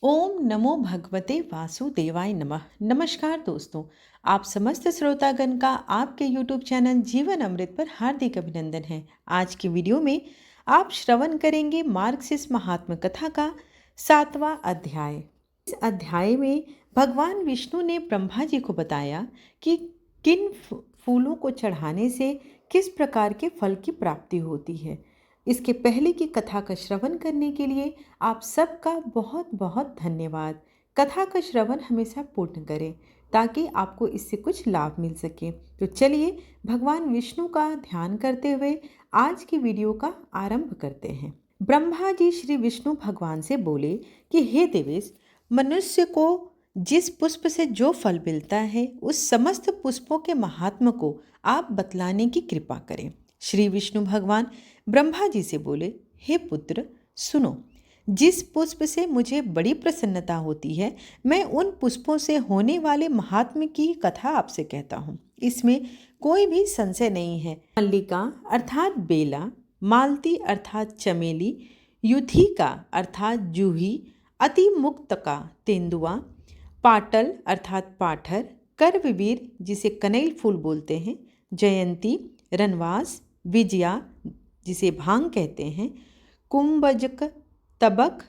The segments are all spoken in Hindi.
ओम नमो भगवते वासुदेवाय नमः। नमस्कार दोस्तों, आप समस्त श्रोतागण का आपके YouTube चैनल जीवन अमृत पर हार्दिक अभिनंदन है। आज की वीडियो में आप श्रवण करेंगे मार्क्सिस्ट महात्मा कथा का 7वां अध्याय। इस अध्याय में भगवान विष्णु ने ब्रह्मा जी को बताया कि किन फूलों को चढ़ाने से किस प्रकार के फल की प्राप्ति होती है। इसके पहले की कथा का श्रवण करने के लिए आप सबका बहुत बहुत धन्यवाद। कथा का श्रवण हमेशा पूर्ण करें ताकि आपको इससे कुछ लाभ मिल सके। तो चलिए भगवान विष्णु का ध्यान करते हुए आज की वीडियो का आरंभ करते हैं। ब्रह्मा जी श्री विष्णु भगवान से बोले कि हे देवेश, मनुष्य को जिस पुष्प से जो फल मिलता है उस समस्त पुष्पों के महात्म को आप बतलाने की कृपा करें। श्री विष्णु भगवान ब्रह्मा जी से बोले, हे पुत्र सुनो, जिस पुष्प से मुझे बड़ी प्रसन्नता होती है मैं उन पुष्पों से होने वाले महात्म्य की कथा आपसे कहता हूँ। इसमें कोई भी संशय नहीं है। मल्लिका अर्थात बेला, मालती अर्थात चमेली, युथिका अर्थात जूही, अतिमुक्तका तेंदुआ, पाटल अर्थात पाठर, करवीर जिसे कनैल फूल बोलते हैं, जयंती, रनवास, विजया जिसे भांग कहते हैं, कुंभजक, तबक,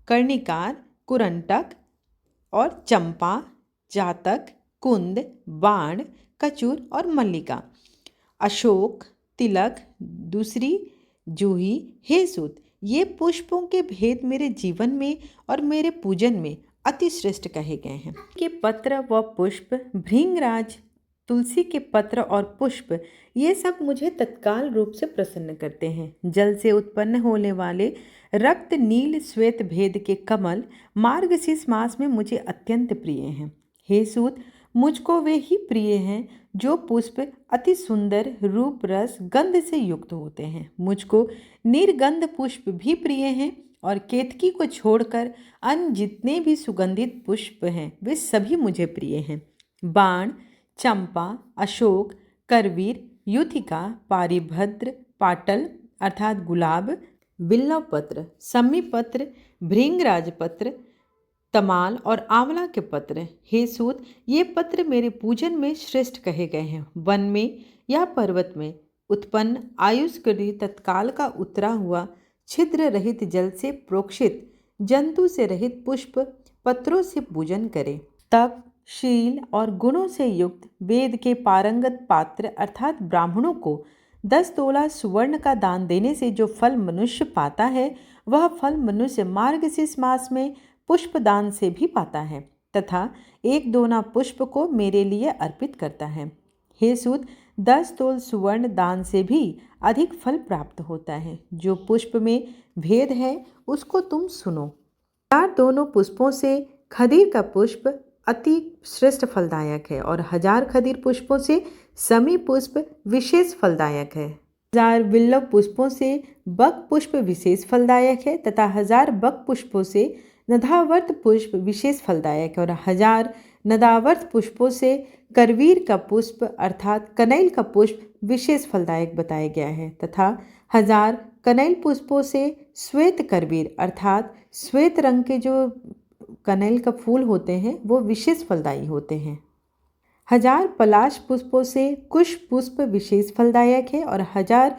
कर्णिकार, कुरंटक और चंपा, जातक, कुंद, बाण, कचूर और मल्लिका, अशोक, तिलक, दूसरी जूही, हे सूत, ये पुष्पों के भेद मेरे जीवन में और मेरे पूजन में अति श्रेष्ठ कहे गए हैं। के पत्र व पुष्प, भृंगराज, तुलसी के पत्र और पुष्प, ये सब मुझे तत्काल रूप से प्रसन्न करते हैं। जल से उत्पन्न होने वाले रक्त नील श्वेत भेद के कमल मार्गशीर्ष मास में मुझे अत्यंत प्रिय हैं। हे सूत, मुझको वे ही प्रिय हैं जो पुष्प अति सुंदर रूप रस गंध से युक्त होते हैं। मुझको निर्गंध पुष्प भी प्रिय हैं और केतकी को छोड़कर अन्य जितने भी सुगंधित पुष्प हैं वे सभी मुझे प्रिय हैं। बाण, चंपा, अशोक, करवीर, युथिका, पारिभद्र, पाटल अर्थात गुलाब, बिल्व पत्र, सम्मी पत्र, भृंगराज पत्र, तमाल और आंवला के पत्र, हे सूत, ये पत्र मेरे पूजन में श्रेष्ठ कहे गए हैं। वन में या पर्वत में उत्पन्न आयुष्करी तत्काल का उतरा हुआ छिद्र रहित जल से प्रोक्षित जंतु से रहित पुष्प पत्रों से पूजन करें। तप, शील और गुणों से युक्त वेद के पारंगत पात्र अर्थात ब्राह्मणों को 10 तोला सुवर्ण का दान देने से जो फल मनुष्य पाता है वह फल मनुष्य मार्गशीर्ष मास में पुष्प दान से भी पाता है तथा 1 दोना पुष्प को मेरे लिए अर्पित करता है। हे सूत, 10 तोल सुवर्ण दान से भी अधिक फल प्राप्त होता है। जो पुष्प में भेद है उसको तुम सुनो। दोनों पुष्पों से खदीर का पुष्प अति श्रेष्ठ फलदायक है और 1000 खदीर पुष्पों से समी पुष्प विशेष फलदायक है। 1000 बिल्व पुष्पों से बक पुष्प विशेष फलदायक है तथा 1000 बक पुष्पों से नदावर्त पुष्प विशेष फलदायक है और 1000 नदावर्त पुष्पों से करवीर का पुष्प अर्थात कनैल का पुष्प विशेष फलदायक बताया गया है तथा 1000 कनैल पुष्पों से श्वेत करवीर अर्थात श्वेत रंग के जो कनैल का फूल होते हैं वो विशेष फलदायी होते हैं। 1000 पलाश पुष्पों से कुश पुष्प विशेष फलदायक है और 1000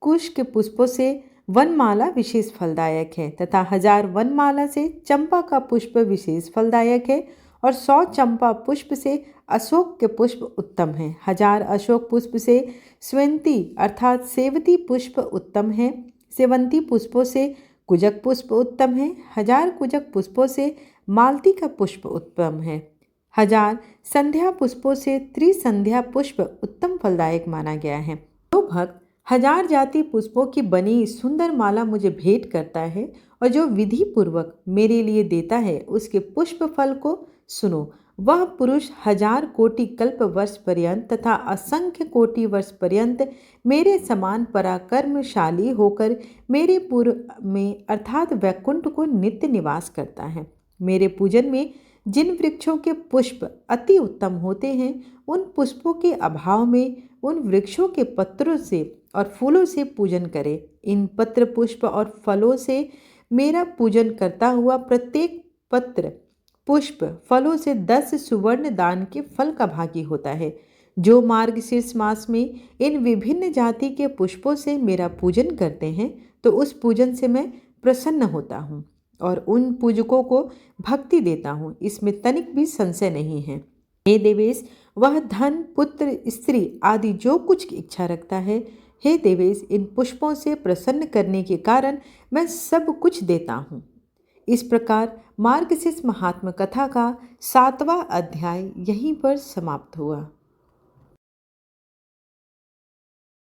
कुश के पुष्पों से वनमाला विशेष फलदायक है तथा 1000 वनमाला से चंपा का पुष्प विशेष फलदायक है और 100 चंपा पुष्प से अशोक के पुष्प उत्तम हैं। 1000 अशोक पुष्प से स्वेंती अर्थात सेवती पुष्प उत्तम है। सेवंती पुष्पों से कुजक पुष्प उत्तम है। 1000 कुजक पुष्पों से मालती का पुष्प उत्तम है। 1000 संध्या पुष्पों से त्रिसंध्या पुष्प उत्तम फलदायक माना गया है। जो भक्त 1000 जाति पुष्पों की बनी सुंदर माला मुझे भेंट करता है और जो विधि पूर्वक मेरे लिए देता है उसके पुष्प फल को सुनो। वह पुरुष 1000 कोटि कल्प वर्ष पर्यंत तथा असंख्य कोटि वर्ष पर्यंत मेरे समान पराक्रमशाली होकर मेरे पूर्व में अर्थात वैकुंठ को नित्य निवास करता है। मेरे पूजन में जिन वृक्षों के पुष्प अति उत्तम होते हैं उन पुष्पों के अभाव में उन वृक्षों के पत्रों से और फूलों से पूजन करें। इन पत्र पुष्प और फलों से मेरा पूजन करता हुआ प्रत्येक पत्र, पुष्प, फलों से 10 सुवर्ण दान के फल का भागी होता है। जो मार्गशीर्ष मास में इन विभिन्न जाति के पुष्पों से मेरा पूजन करते हैं, तो उस पूजन से मैं प्रसन्न होता हूँ और उन पूजकों को भक्ति देता हूँ, इसमें तनिक भी संशय नहीं है। हे देवेश, वह धन, पुत्र, स्त्री आदि जो कुछ इच्छा रखता है, हे देवेश, इन पुष्पों से प्रसन्न करने के कारण मैं सब कुछ देता हूँ। इस प्रकार मार्गशीर्ष महात्म कथा का 7वां अध्याय यहीं पर समाप्त हुआ।